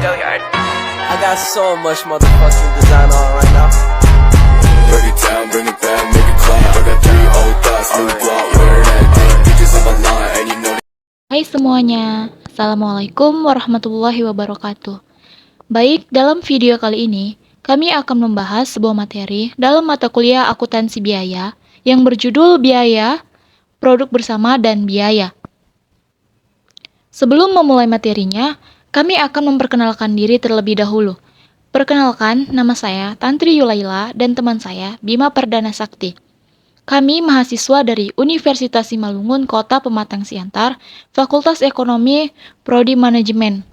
I got so much motherfucking design on right now. Break it down, bring it back, make it clap. I got 3 old thoughts, new guap, wear that thing. Bitches on my line, and you know. Hai semuanya, Assalamualaikum warahmatullahi wabarakatuh. Baik, dalam video kali ini, kami akan membahas sebuah materi dalam mata kuliah akuntansi biaya yang berjudul Biaya, Produk Bersama, dan Biaya. Sebelum memulai materinya, kami akan memperkenalkan diri terlebih dahulu. Perkenalkan, nama saya Tantri Yulaila dan teman saya Bima Perdana Sakti. Kami mahasiswa dari Universitas Simalungun Kota Pematang Siantar, Fakultas Ekonomi, Prodi Manajemen.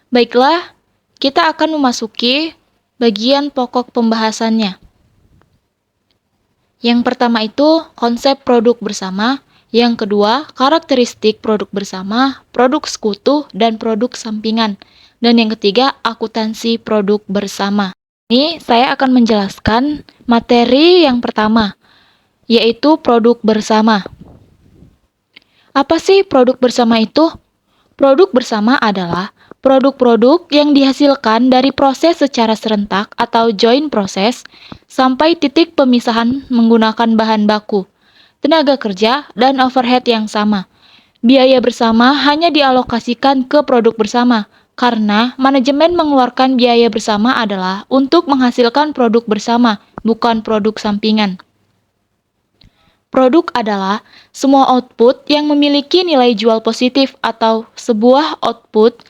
Baiklah, kita akan memasuki bagian pokok pembahasannya. Yang pertama itu konsep produk bersama, yang kedua karakteristik produk bersama, produk sekutu, dan produk sampingan, dan yang ketiga akuntansi produk bersama. Ini saya akan menjelaskan materi yang pertama, yaitu produk bersama. Apa sih produk bersama itu? Produk bersama adalah produk-produk yang dihasilkan dari proses secara serentak atau joint process sampai titik pemisahan menggunakan bahan baku, tenaga kerja, dan overhead yang sama. Biaya bersama hanya dialokasikan ke produk bersama, karena manajemen mengeluarkan biaya bersama adalah untuk menghasilkan produk bersama, bukan produk sampingan. Produk adalah semua output yang memiliki nilai jual positif atau sebuah output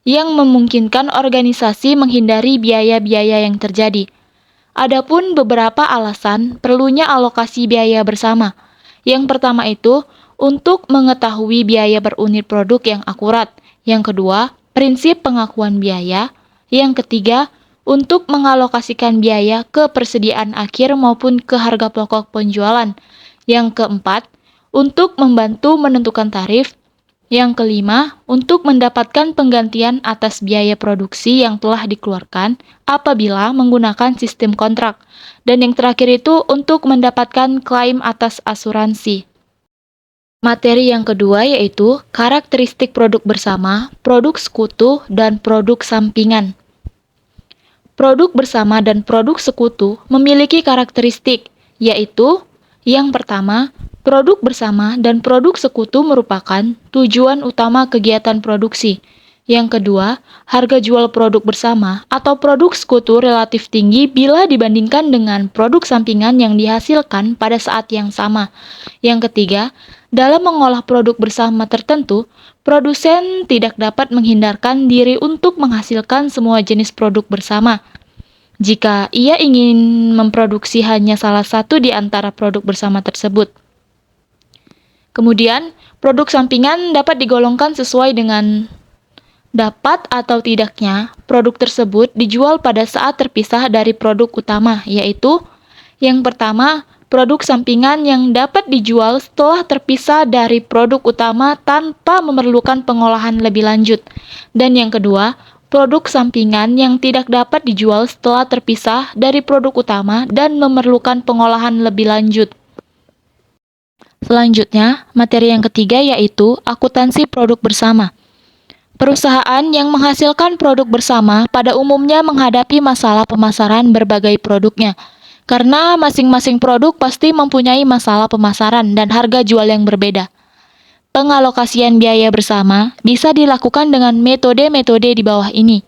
yang memungkinkan organisasi menghindari biaya-biaya yang terjadi. Adapun beberapa alasan perlunya alokasi biaya bersama. Yang pertama itu untuk mengetahui biaya per unit produk yang akurat. Yang kedua, prinsip pengakuan biaya. Yang ketiga, untuk mengalokasikan biaya ke persediaan akhir maupun ke harga pokok penjualan. Yang keempat, untuk membantu menentukan tarif. Yang kelima, untuk mendapatkan penggantian atas biaya produksi yang telah dikeluarkan apabila menggunakan sistem kontrak. Dan yang terakhir itu untuk mendapatkan klaim atas asuransi. Materi yang kedua yaitu karakteristik produk bersama, produk sekutu, dan produk sampingan. Produk bersama dan produk sekutu memiliki karakteristik, yaitu yang pertama, produk bersama dan produk sekutu merupakan tujuan utama kegiatan produksi. Yang kedua, harga jual produk bersama atau produk sekutu relatif tinggi bila dibandingkan dengan produk sampingan yang dihasilkan pada saat yang sama. Yang ketiga, dalam mengolah produk bersama tertentu, produsen tidak dapat menghindarkan diri untuk menghasilkan semua jenis produk bersama. Jika ia ingin memproduksi hanya salah satu di antara produk bersama tersebut. Kemudian, produk sampingan dapat digolongkan sesuai dengan dapat atau tidaknya produk tersebut dijual pada saat terpisah dari produk utama, yaitu yang pertama, produk sampingan yang dapat dijual setelah terpisah dari produk utama tanpa memerlukan pengolahan lebih lanjut. Dan yang kedua, produk sampingan yang tidak dapat dijual setelah terpisah dari produk utama dan memerlukan pengolahan lebih lanjut. Selanjutnya, materi yang ketiga yaitu akuntansi produk bersama. Perusahaan yang menghasilkan produk bersama pada umumnya menghadapi masalah pemasaran berbagai produknya. Karena masing-masing produk pasti mempunyai masalah pemasaran dan harga jual yang berbeda. Pengalokasian biaya bersama bisa dilakukan dengan metode-metode di bawah ini.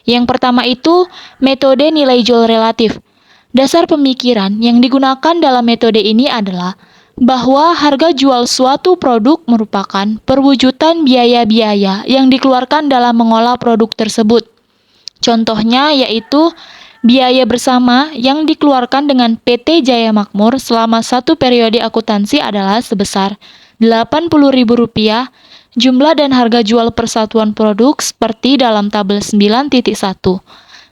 Yang pertama itu metode nilai jual relatif. Dasar pemikiran yang digunakan dalam metode ini adalah bahwa harga jual suatu produk merupakan perwujudan biaya-biaya yang dikeluarkan dalam mengolah produk tersebut. Contohnya yaitu biaya bersama yang dikeluarkan dengan PT Jaya Makmur selama satu periode akuntansi adalah sebesar Rp80.000. Jumlah dan harga jual persatuan produk seperti dalam tabel 9.1.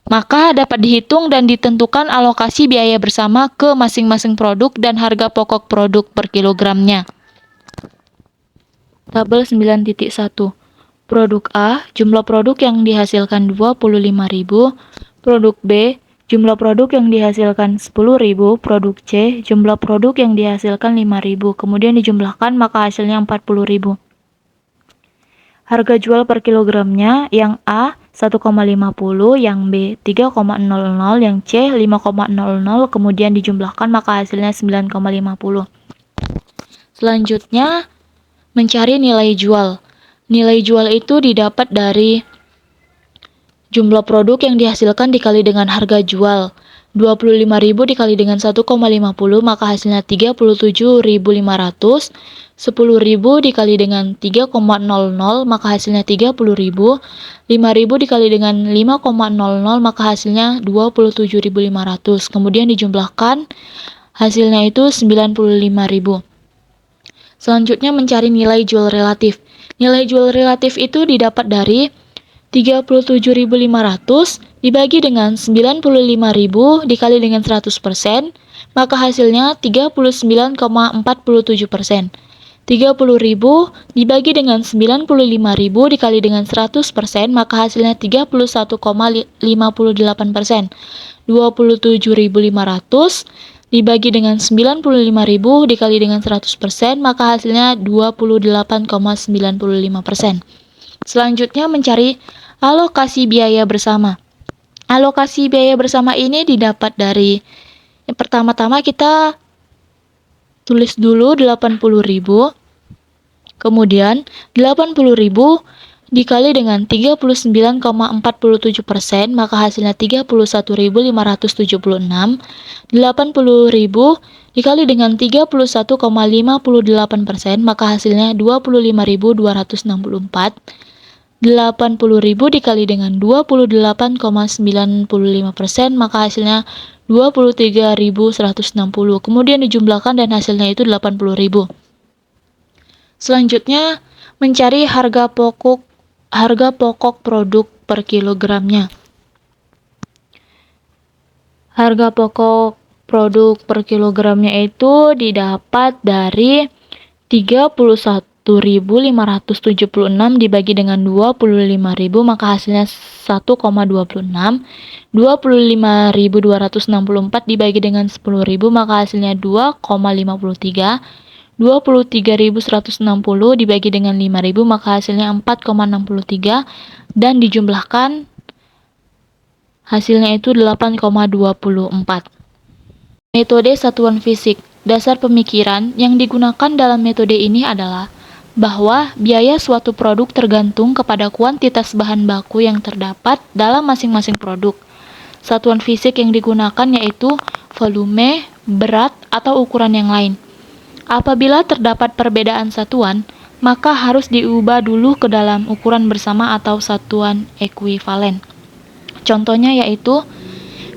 Maka dapat dihitung dan ditentukan alokasi biaya bersama ke masing-masing produk dan harga pokok produk per kilogramnya. Tabel 9.1. Produk A, jumlah produk yang dihasilkan 25.000. Produk B, jumlah produk yang dihasilkan 10.000. Produk C, jumlah produk yang dihasilkan 5.000. Kemudian dijumlahkan maka hasilnya 40.000. Harga jual per kilogramnya yang A 1,50, yang B 3,00, yang C 5,00, kemudian dijumlahkan maka hasilnya 9,50. Selanjutnya, mencari nilai jual. Nilai jual itu didapat dari jumlah produk yang dihasilkan dikali dengan harga jual. 25.000 dikali dengan 1,50 maka hasilnya 37.500. 10.000 dikali dengan 3,00 maka hasilnya 30.000. 5.000 dikali dengan 5,00 maka hasilnya 27.500. Kemudian dijumlahkan hasilnya itu 95.000. Selanjutnya mencari nilai jual relatif. Nilai jual relatif itu didapat dari 37.500 dibagi dengan 95.000 dikali dengan 100%, maka hasilnya 39,47%. 30.000 dibagi dengan 95.000 dikali dengan 100%, maka hasilnya 31,58%. 27.500 dibagi dengan 95.000 dikali dengan 100%, maka hasilnya 28,95%. Selanjutnya mencari alokasi biaya bersama. Alokasi biaya bersama ini didapat dari yang pertama-tama kita tulis dulu 80.000. Kemudian 80.000 dikali dengan 39,47%, maka hasilnya 31.576. 80.000 dikali dengan 31,58%, maka hasilnya 25.264. 80.000 dikali dengan 28,95%, maka hasilnya 23.160. Kemudian dijumlahkan dan hasilnya itu 80.000. Selanjutnya mencari harga pokok produk per kilogramnya. Harga pokok produk per kilogramnya itu didapat dari 31.576 dibagi dengan 25.000, maka hasilnya 1,26. 25.264 dibagi dengan 10.000, maka hasilnya 2,53. 23.160 dibagi dengan 5.000, maka hasilnya 4,63, dan dijumlahkan hasilnya itu 8,24. Metode satuan fisik. Dasar pemikiran yang digunakan dalam metode ini adalah bahwa biaya suatu produk tergantung kepada kuantitas bahan baku yang terdapat dalam masing-masing produk. Satuan fisik yang digunakan yaitu volume, berat, atau ukuran yang lain. Apabila terdapat perbedaan satuan, maka harus diubah dulu ke dalam ukuran bersama atau satuan ekuivalen. Contohnya yaitu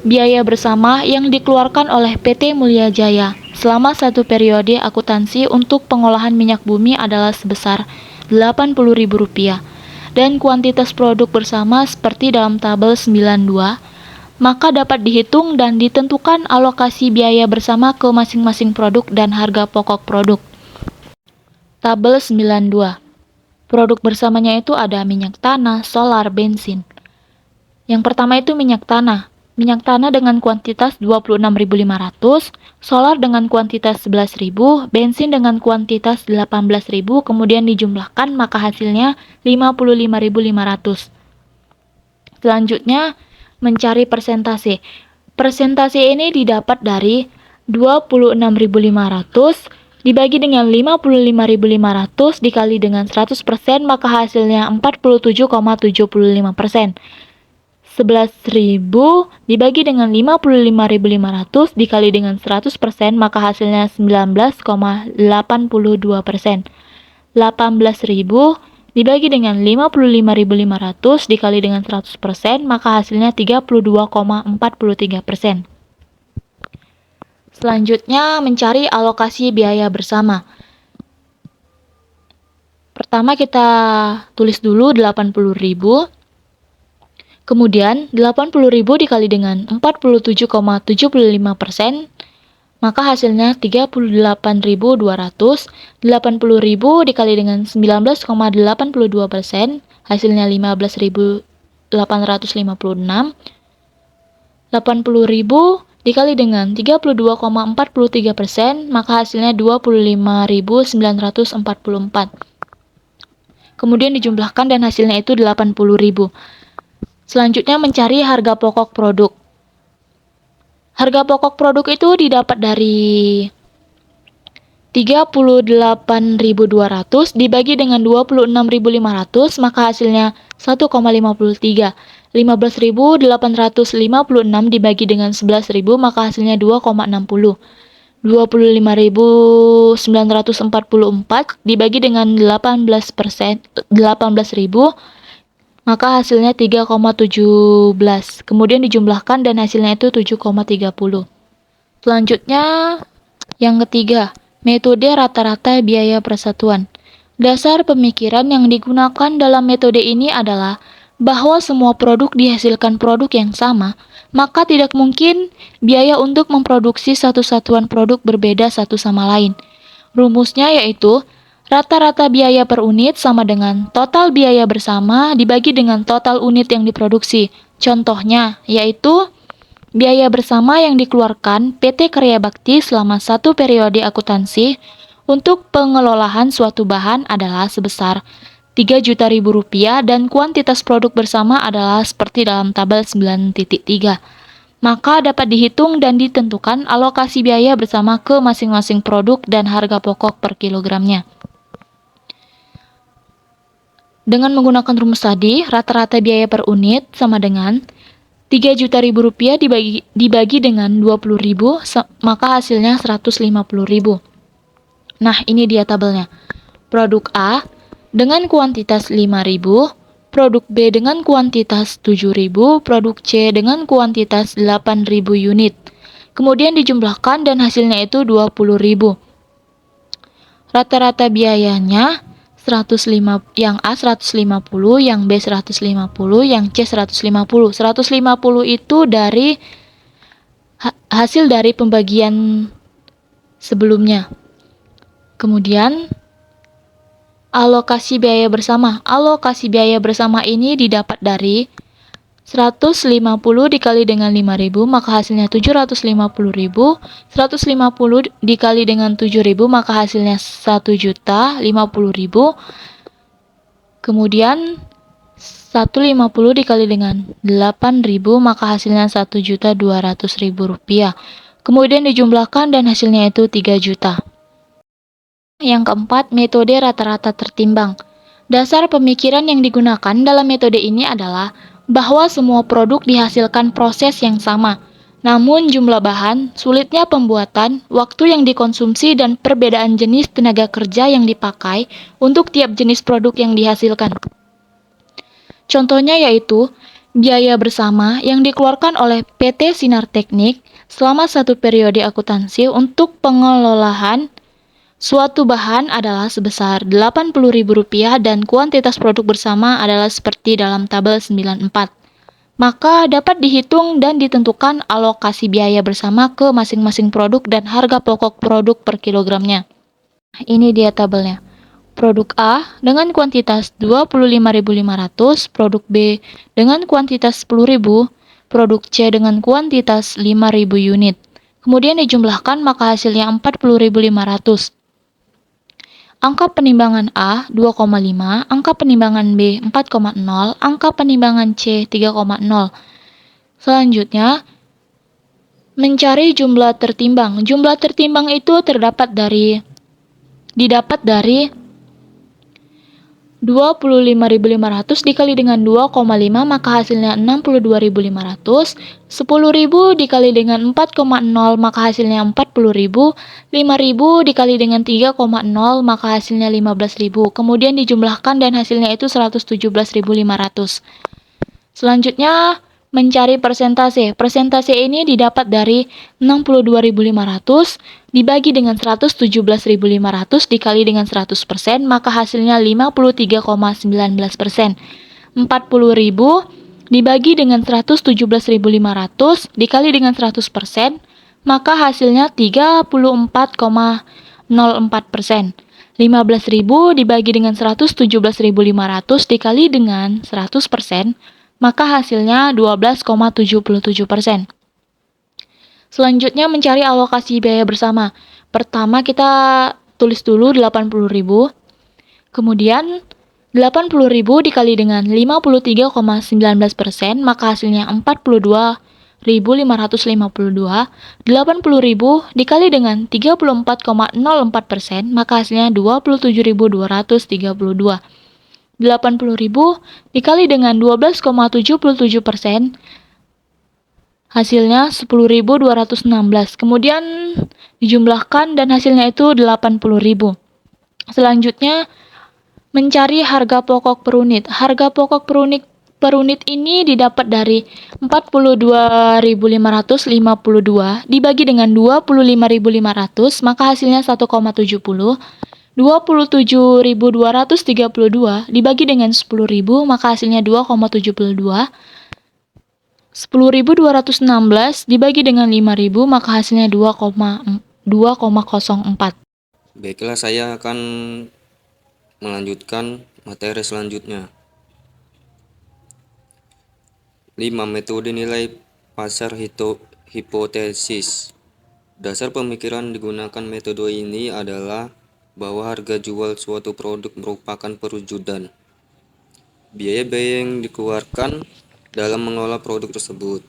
biaya bersama yang dikeluarkan oleh PT Mulya Jaya selama satu periode akuntansi untuk pengolahan minyak bumi adalah sebesar Rp80.000 dan kuantitas produk bersama seperti dalam tabel 92, maka dapat dihitung dan ditentukan alokasi biaya bersama ke masing-masing produk dan harga pokok produk. Tabel 92. Produk bersamanya itu ada minyak tanah, solar, bensin. Yang pertama itu minyak tanah. Minyak tanah dengan kuantitas 26.500, solar dengan kuantitas 11.000, bensin dengan kuantitas 18.000, kemudian dijumlahkan maka hasilnya 55.500. Selanjutnya mencari persentase. Persentase ini didapat dari 26.500 dibagi dengan 55.500 dikali dengan 100%, maka hasilnya 47,75%. 11.000 dibagi dengan 55.500 dikali dengan 100%, maka hasilnya 19,82%. 18.000 dibagi dengan 55.500 dikali dengan 100%, maka hasilnya 32,43%. Selanjutnya mencari alokasi biaya bersama. Pertama kita tulis dulu 80.000. Kemudian 80.000 dikali dengan 47,75%, maka hasilnya 38.200. 80.000 dikali dengan 19,82%, hasilnya 15.856. 80.000 dikali dengan 32,43%, maka hasilnya 25.944. Kemudian dijumlahkan dan hasilnya itu 80.000. Selanjutnya mencari harga pokok produk. Harga pokok produk itu didapat dari 38.200 dibagi dengan 26.500, maka hasilnya 1,53. 15.856 dibagi dengan 11.000, maka hasilnya 2,60. 25.944 dibagi dengan 18.000, maka hasilnya 3,17. Kemudian dijumlahkan dan hasilnya itu 7,30. Selanjutnya, yang ketiga, metode rata-rata biaya persatuan. Dasar pemikiran yang digunakan dalam metode ini adalah bahwa semua produk dihasilkan produk yang sama, maka tidak mungkin biaya untuk memproduksi satu satuan produk berbeda satu sama lain. Rumusnya yaitu rata-rata biaya per unit sama dengan total biaya bersama dibagi dengan total unit yang diproduksi. Contohnya yaitu biaya bersama yang dikeluarkan PT Karya Bakti selama satu periode akuntansi untuk pengelolaan suatu bahan adalah sebesar Rp3.000.000 dan kuantitas produk bersama adalah seperti dalam tabel 9.3. Maka dapat dihitung dan ditentukan alokasi biaya bersama ke masing-masing produk dan harga pokok per kilogramnya. Dengan menggunakan rumus tadi, rata-rata biaya per unit sama dengan Rp3.000.000 dibagi dengan 20.000, maka hasilnya 150.000. Nah, ini dia tabelnya. Produk A dengan kuantitas 5.000, produk B dengan kuantitas 7.000, produk C dengan kuantitas 8.000 unit. Kemudian dijumlahkan dan hasilnya itu 20.000. Rata-rata biayanya 105, yang A 150, yang B 150, yang C 150. 150 itu dari hasil dari pembagian sebelumnya. Kemudian alokasi biaya bersama. Alokasi biaya bersama ini didapat dari 150 dikali dengan 5.000, maka hasilnya 750.000. 150 dikali dengan 7.000, maka hasilnya 1.050.000. Kemudian 150 dikali dengan 8.000, maka hasilnya 1.200.000 rupiah. Kemudian dijumlahkan dan hasilnya itu 3 juta. Yang keempat, metode rata-rata tertimbang. Dasar pemikiran yang digunakan dalam metode ini adalah bahwa semua produk dihasilkan proses yang sama. Namun jumlah bahan, sulitnya pembuatan, waktu yang dikonsumsi, dan perbedaan jenis tenaga kerja yang dipakai untuk tiap jenis produk yang dihasilkan. Contohnya yaitu biaya bersama yang dikeluarkan oleh PT Sinar Teknik selama satu periode akuntansi untuk pengelolaan suatu bahan adalah sebesar Rp80.000 dan kuantitas produk bersama adalah seperti dalam tabel 94. Maka dapat dihitung dan ditentukan alokasi biaya bersama ke masing-masing produk dan harga pokok produk per kilogramnya. Ini dia tabelnya. Produk A dengan kuantitas 25.500, produk B dengan kuantitas 10.000, produk C dengan kuantitas 5.000 unit. Kemudian dijumlahkan maka hasilnya 40.500. Angka penimbangan A 2,5, angka penimbangan B 4,0, angka penimbangan C 3,0. Selanjutnya, mencari jumlah tertimbang. Jumlah tertimbang itu didapat dari 25.500 dikali dengan 2,5, maka hasilnya 62.500. 10.000 dikali dengan 4,0, maka hasilnya 40.000. 5.000 dikali dengan 3,0, maka hasilnya 15.000. Kemudian dijumlahkan dan hasilnya itu 117.500. Selanjutnya, mencari persentase. Persentase ini didapat dari 62.500 dibagi dengan 117.500 dikali dengan 100%, maka hasilnya 53,19%. 40.000 dibagi dengan 117.500 dikali dengan 100%, maka hasilnya 34,04%. 15.000 dibagi dengan 117.500 dikali dengan 100%, maka hasilnya 12,77%. Selanjutnya mencari alokasi biaya bersama. Pertama kita tulis dulu 80.000. Kemudian 80.000 dikali dengan 53,19%, maka hasilnya 42.552. 80.000 dikali dengan 34,04%, maka hasilnya 27.232. 80.000 dikali dengan 12,77%, hasilnya 10.216. Kemudian dijumlahkan dan hasilnya itu 80.000. Selanjutnya mencari harga pokok per unit. Harga pokok per unit ini didapat dari 42.552 dibagi dengan 25.500, maka hasilnya 1,70. 27.232 dibagi dengan 10.000, maka hasilnya 2,72. 10.216 dibagi dengan 5.000, maka hasilnya 2,04. Baiklah, saya akan melanjutkan materi selanjutnya. 5. Metode nilai pasar hipotesis. Dasar pemikiran digunakan metode ini adalah bahwa harga jual suatu produk merupakan perwujudan biaya-biaya yang dikeluarkan dalam mengelola produk tersebut.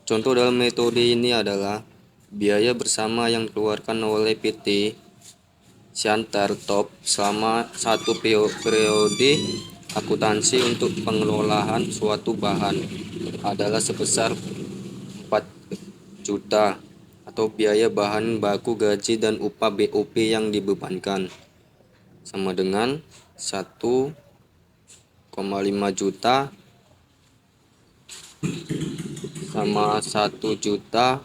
Contoh dalam metode ini adalah biaya bersama yang dikeluarkan oleh PT Siantar Top selama satu periode akuntansi untuk pengelolaan suatu bahan adalah sebesar 4 juta atau biaya bahan baku, gaji, dan upah BOP yang dibebankan sama dengan 1,5 juta sama 1 juta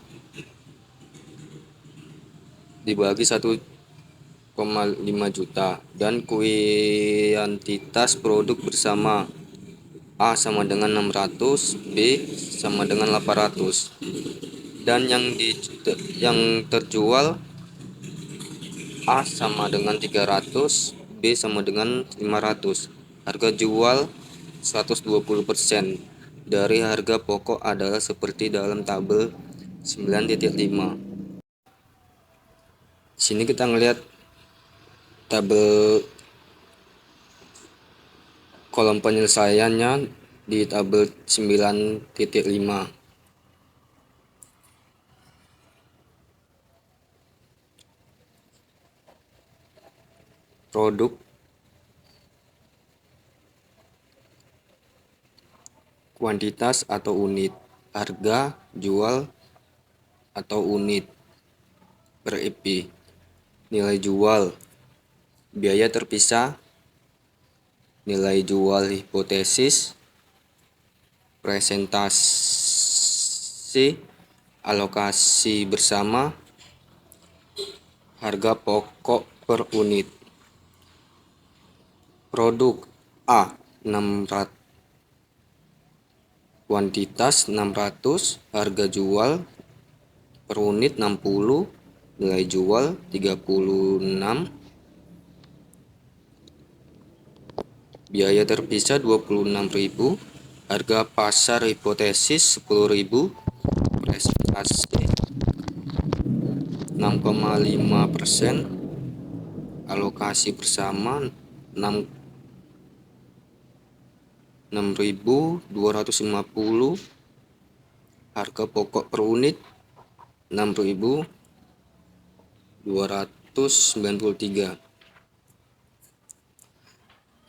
dibagi 1,5 juta, dan kuantitas produk bersama A sama dengan 600, B sama dengan 800, dan yang terjual A sama dengan 300, B sama dengan 500. Harga jual 120% dari harga pokok adalah seperti dalam tabel 9.5. Sini kita ngelihat tabel kolom penyelesaiannya di tabel 9.5. Produk, kuantitas atau unit, harga jual atau unit per EP, nilai jual, biaya terpisah, nilai jual hipotesis, presentasi, alokasi bersama, harga pokok per unit. Produk A 600, kuantitas 600, harga jual per unit 60, nilai jual 36, biaya terpisah 26.000, harga pasar hipotesis 10.000, presentasi 6,5%, alokasi bersama 6.250, harga pokok per unit 6.293.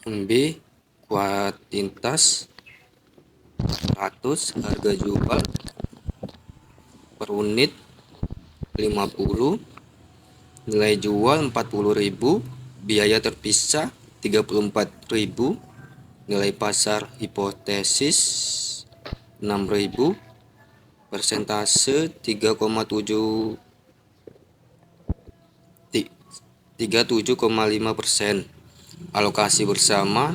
B, kuantitas 100, harga jual per unit 50, nilai jual 40.000, biaya terpisah 34.000, nilai pasar hipotesis 6.000, persentase 37,5%, alokasi bersama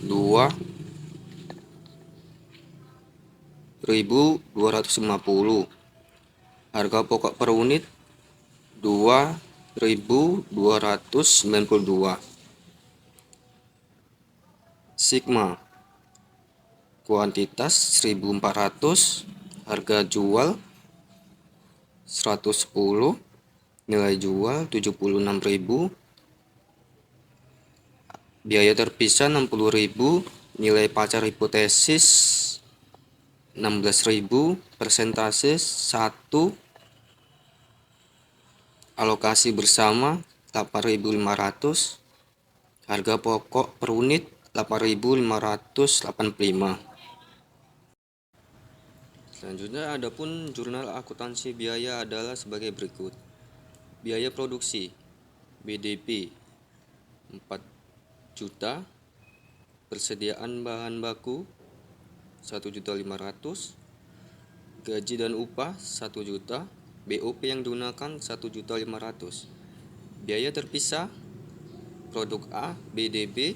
2.250, harga pokok per unit 2.292. Sigma, kuantitas 1.400, harga jual 110, nilai jual 76.000, Biaya terpisah 60.000, nilai pacar hipotesis 16.000, persentase 1, alokasi bersama 8.500, harga pokok per unit 8.585. Selanjutnya adapun jurnal akuntansi biaya adalah sebagai berikut. Biaya produksi BDP 4 juta, persediaan bahan baku 1.500.000, gaji dan upah 1 juta, BOP yang digunakan 1.500.000. Biaya terpisah produk A BDP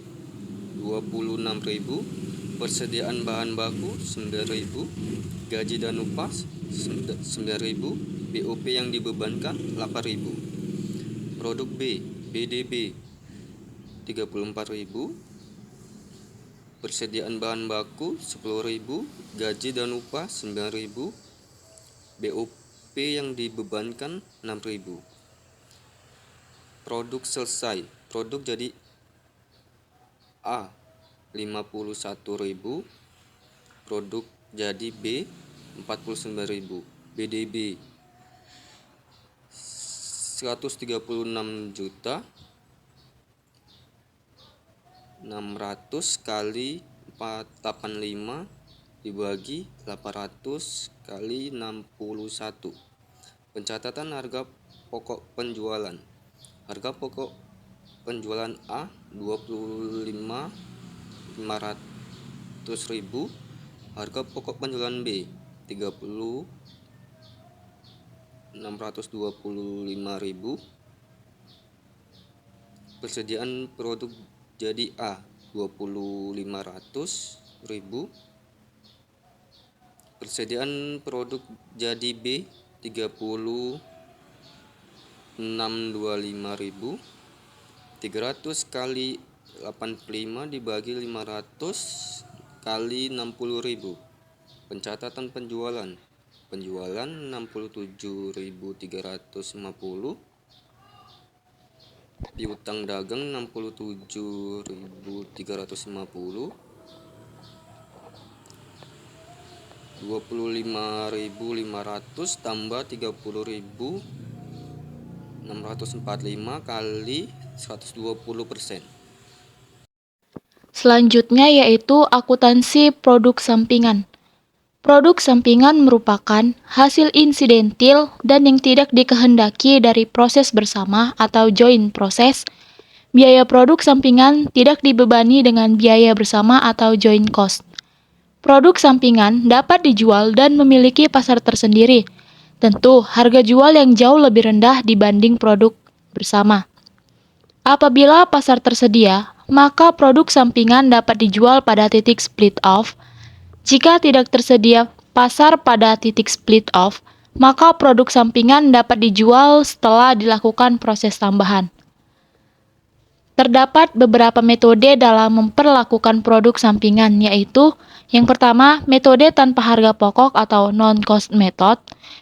26.000, persediaan bahan baku 9.000, gaji dan upah 9.000, BOP yang dibebankan 8.000. Produk B BDP 34.000, persediaan bahan baku 10.000, gaji dan upah 9.000, BOP yang dibebankan 6.000. Produk selesai. Produk jadi A 51.000, produk jadi B 49.000, BDB 136 juta 600 kali 485 dibagi 800 kali 61. Pencatatan harga pokok penjualan. Harga pokok penjualan A 25.500.000, harga pokok penjualan B 30.625.000. Persediaan produk jadi A 20.500.000, persediaan produk jadi B 30.625.000. 300 kali 85 dibagi 500 kali 60.000. Pencatatan penjualan. Penjualan 67.350, piutang dagang 67.350, 25.500 tambah 30.645 kali 120%. Selanjutnya yaitu akuntansi produk sampingan. Produk sampingan merupakan hasil insidentil dan yang tidak dikehendaki dari proses bersama atau joint proses. Biaya produk sampingan tidak dibebani dengan biaya bersama atau joint cost. Produk sampingan dapat dijual dan memiliki pasar tersendiri. Tentu, harga jual yang jauh lebih rendah dibanding produk bersama. Apabila pasar tersedia, maka produk sampingan dapat dijual pada titik split off. Jika tidak tersedia pasar pada titik split off, maka produk sampingan dapat dijual setelah dilakukan proses tambahan. Terdapat beberapa metode dalam memperlakukan produk sampingan, yaitu yang pertama, metode tanpa harga pokok atau non-cost method.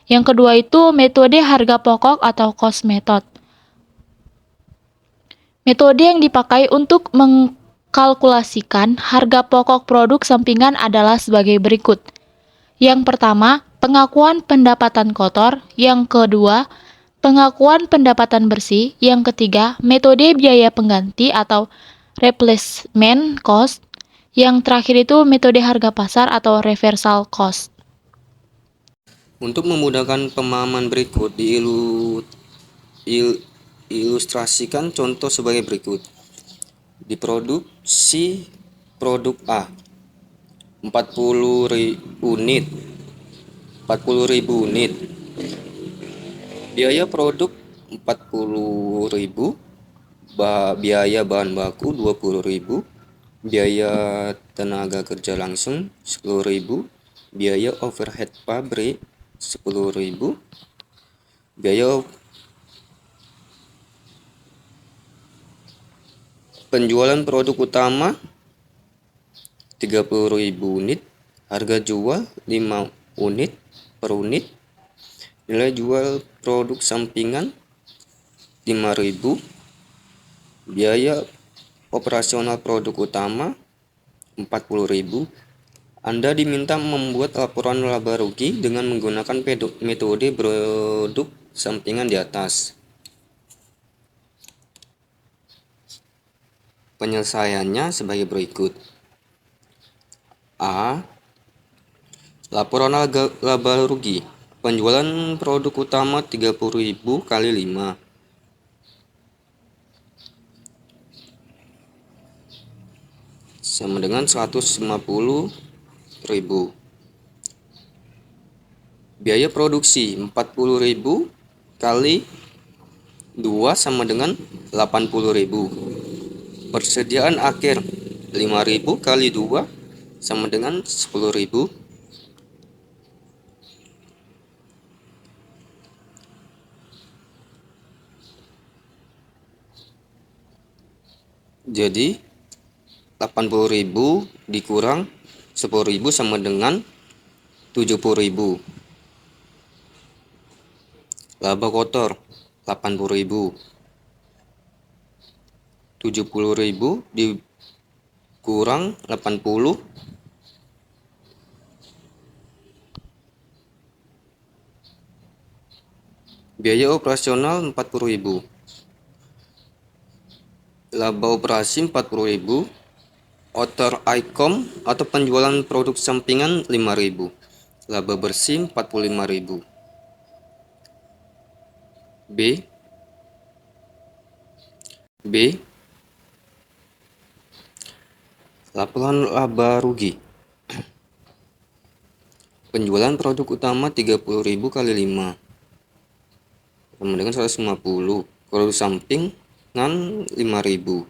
Yang kedua itu metode harga pokok atau cost method. Metode yang dipakai untuk mengkalkulasikan harga pokok produk sampingan adalah sebagai berikut. Yang pertama, pengakuan pendapatan kotor. Yang kedua, pengakuan pendapatan bersih. Yang ketiga, metode biaya pengganti atau replacement cost. Yang terakhir itu metode harga pasar atau reversal cost. Untuk memudahkan pemahaman berikut diilustrasikan contoh sebagai berikut. Diproduksi produk A 40.000 unit. Biaya produk 40.000, biaya bahan baku 20.000, biaya tenaga kerja langsung 10.000, biaya overhead pabrik 10.000, biaya penjualan produk utama 30.000 unit, harga jual 5 unit per unit, nilai jual produk sampingan 5.000, biaya operasional produk utama 40.000. Anda diminta membuat laporan laba rugi dengan menggunakan metode produk sampingan di atas. Penyelesaiannya sebagai berikut. A. Laporan laba rugi. Penjualan produk utama 30.000 kali 5. Sama dengan 150.000. Biaya produksi 40.000 kali 2 sama dengan 80.000. Persediaan akhir 5.000 kali 2 sama dengan 10.000. Jadi 80.000 dikurang 10.000 sama dengan 70.000. Laba kotor 80.000. 70.000 dikurang 80. Biaya operasional 40.000. Laba operasi 40.000. Outer icom atau penjualan produk sampingan 5.000. Laba bersih 45.000. B. Laporan laba rugi. Penjualan produk utama 30.000 kali 5 sama dengan 150. Produk sampingan 5.000.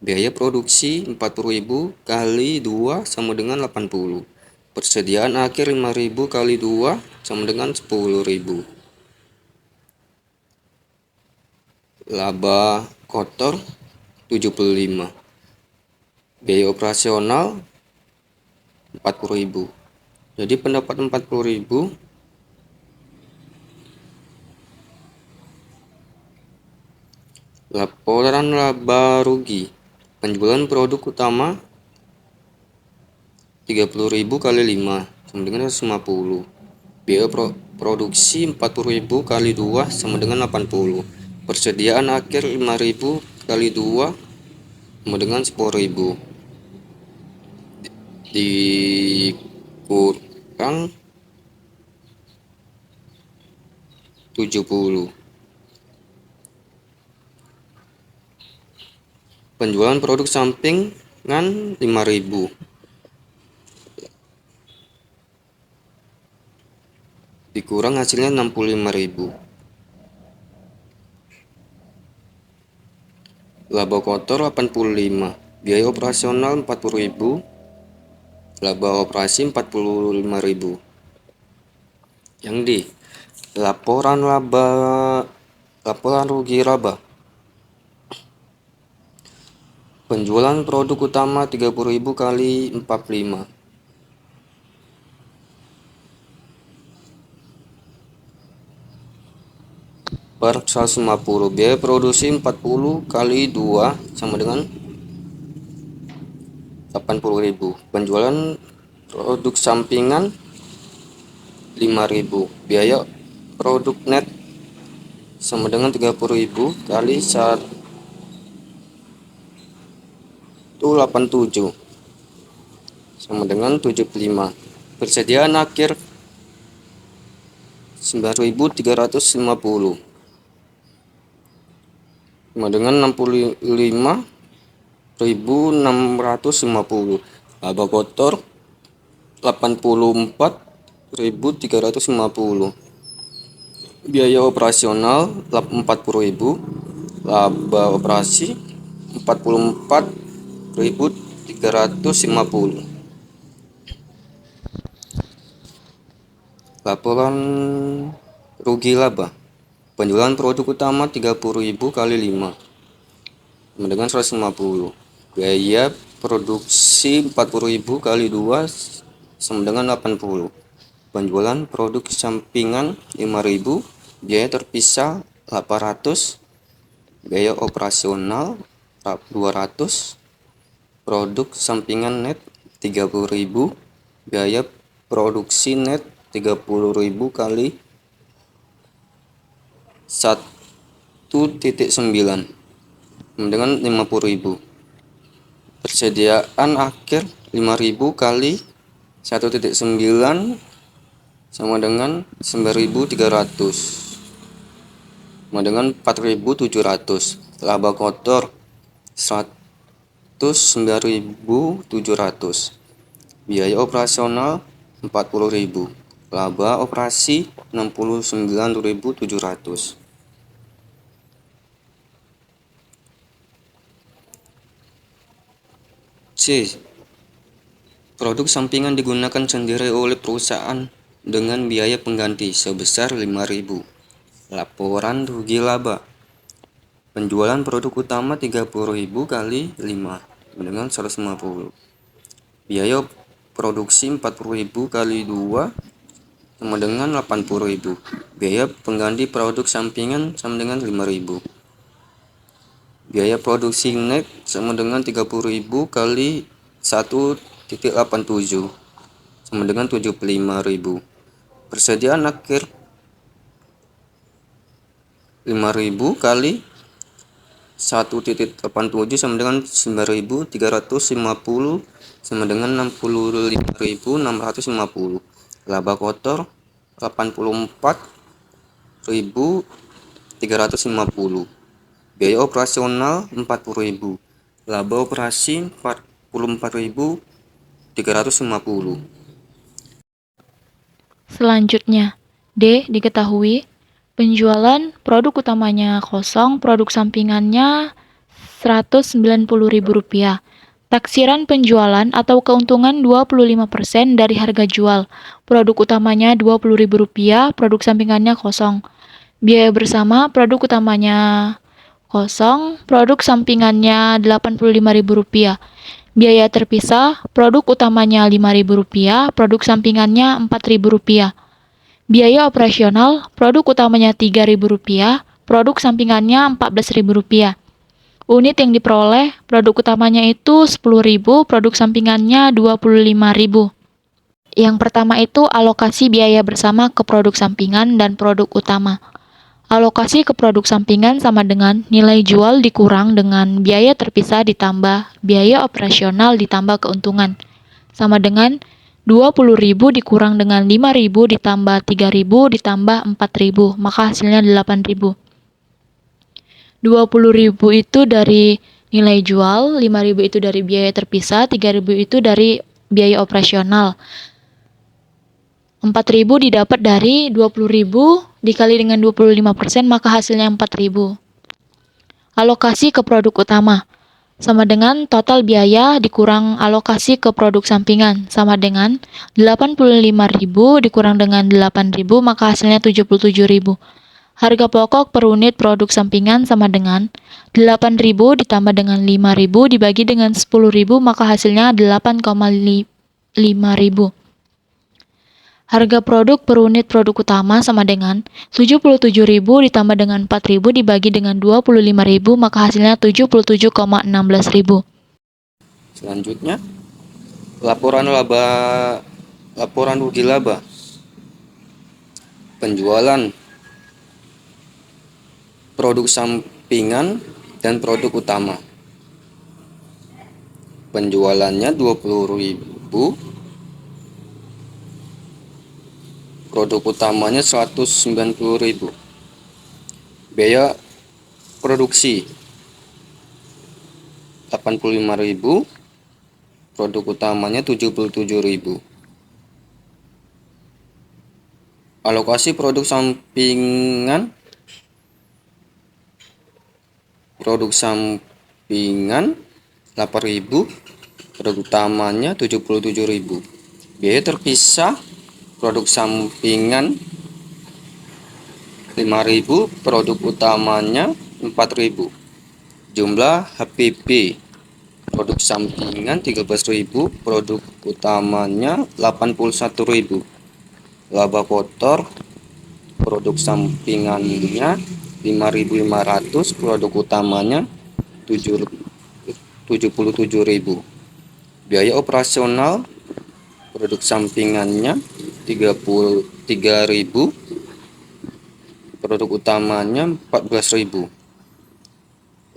Biaya produksi 40.000 kali 2 sama dengan 80. Persediaan akhir 5.000 kali 2 sama dengan 10.000. Laba kotor 75. Biaya operasional 40.000. Jadi pendapat 40.000 laporan laba rugi. Penjualan produk utama 30.000 kali 5 sama dengan 150. Biaya produksi 40.000 kali 2 sama dengan 80. Persediaan akhir 5.000 kali 2 sama dengan 10.000. Dikurang 70. Penjualan produk sampingan 5.000. Dikurang hasilnya 65.000. Laba kotor 85. Biaya operasional 40.000. Laba operasi 45.000. Yang D. Laporan rugi laba. Penjualan produk utama 30.000 kali 45. Per 150. Biaya produksi 40 kali 2 sama dengan 80.000. Penjualan produk sampingan 5.000. Biaya produk net sama dengan 30.000 kali 187 sama dengan 75. Persediaan akhir 9.350 sama dengan 65.650. Laba kotor 84.350. Biaya operasional 40.000. Laba operasi 44.350. Laporan rugi laba. Penjualan produk utama 30.000 kali 5 sama dengan 150. Biaya produksi 40.000 kali 2 sama dengan 80. Penjualan produk sampingan 5.000. Biaya terpisah 800. Biaya operasional 200, produk sampingan net 30.000, biaya produksi net 30.000 kali 1,9 dengan 50.000. Persediaan akhir 5.000 kali 1,9 sama dengan 9.300 sama dengan 4.700. Laba kotor 109.700. Biaya operasional 40.000. Laba operasi 69.700. C. Produk sampingan digunakan sendiri oleh perusahaan dengan biaya pengganti sebesar 5.000. Laporan rugi laba. Penjualan produk utama 30.000 kali 5 dengan 150. Biaya produksi 40.000 kali 2 sama dengan 80.000. Biaya pengganti produk sampingan sama dengan 5.000. Biaya produksi net sama dengan 30.000 kali 1,87 sama dengan 75.000. Persediaan akhir 5.000 kali 1,87 sama dengan 9.350 sama dengan 65.650. Laba kotor 84.350. Biaya operasional 40.000. Laba operasi 44.350. Selanjutnya, D. Diketahui penjualan produk utamanya kosong, produk sampingannya Rp190.000. Taksiran penjualan atau keuntungan 25% dari harga jual. Produk utamanya Rp20.000, produk sampingannya kosong. Biaya bersama produk utamanya kosong, produk sampingannya Rp85.000. Biaya terpisah, produk utamanya Rp5.000, produk sampingannya Rp4.000. Biaya operasional, produk utamanya Rp3.000, produk sampingannya Rp14.000. Unit yang diperoleh, produk utamanya itu 10.000, produk sampingannya 25.000. Yang pertama itu alokasi biaya bersama ke produk sampingan dan produk utama. Alokasi ke produk sampingan sama dengan nilai jual dikurang dengan biaya terpisah ditambah biaya operasional ditambah keuntungan. Sama dengan 20.000 dikurang dengan 5.000 ditambah 3.000 ditambah 4.000, maka hasilnya 8.000. 20.000 itu dari nilai jual, 5.000 itu dari biaya terpisah, 3.000 itu dari biaya operasional. 4.000 didapat dari 20.000 dikali dengan 25%, maka hasilnya 4.000. Alokasi ke produk utama sama dengan total biaya dikurang alokasi ke produk sampingan sama dengan 85.000 dikurang dengan 8.000, maka hasilnya 77.000. Harga pokok per unit produk sampingan sama dengan 8.000 ditambah dengan 5.000 dibagi dengan 10.000, maka hasilnya 8,5.000. Harga produk per unit produk utama sama dengan 77.000 ditambah dengan 4.000 dibagi dengan 25.000, maka hasilnya 77,16.000. Selanjutnya, laporan rugi laba. Penjualan produk sampingan dan produk utama. Penjualannya 20.000, produk utamanya 190.000. Biaya produksi 85.000, produk utamanya 77.000. Alokasi produk sampingan 8.000, produk utamanya 77.000. Biaya terpisah produk sampingan 5.000, produk utamanya 4.000. Jumlah HPP produk sampingan 13.000, produk utamanya 81.000. Laba kotor produk sampingannya 5.500, produk utamanya 77.000. Biaya operasional produk sampingannya 33.000. Produk utamanya 14.000.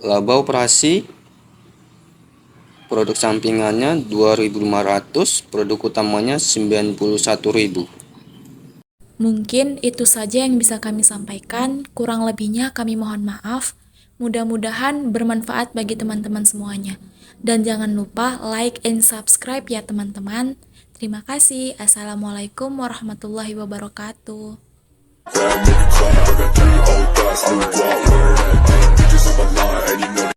Laba operasi produk sampingannya 2.500, produk utamanya 91.000. Mungkin itu saja yang bisa kami sampaikan, kurang lebihnya kami mohon maaf. Mudah-mudahan bermanfaat bagi teman-teman semuanya. Dan jangan lupa like and subscribe ya teman-teman. Terima kasih. Assalamualaikum warahmatullahi wabarakatuh. Make it clap, I got 3 old thoughts, new block, where that thing, bitches on my line, and you know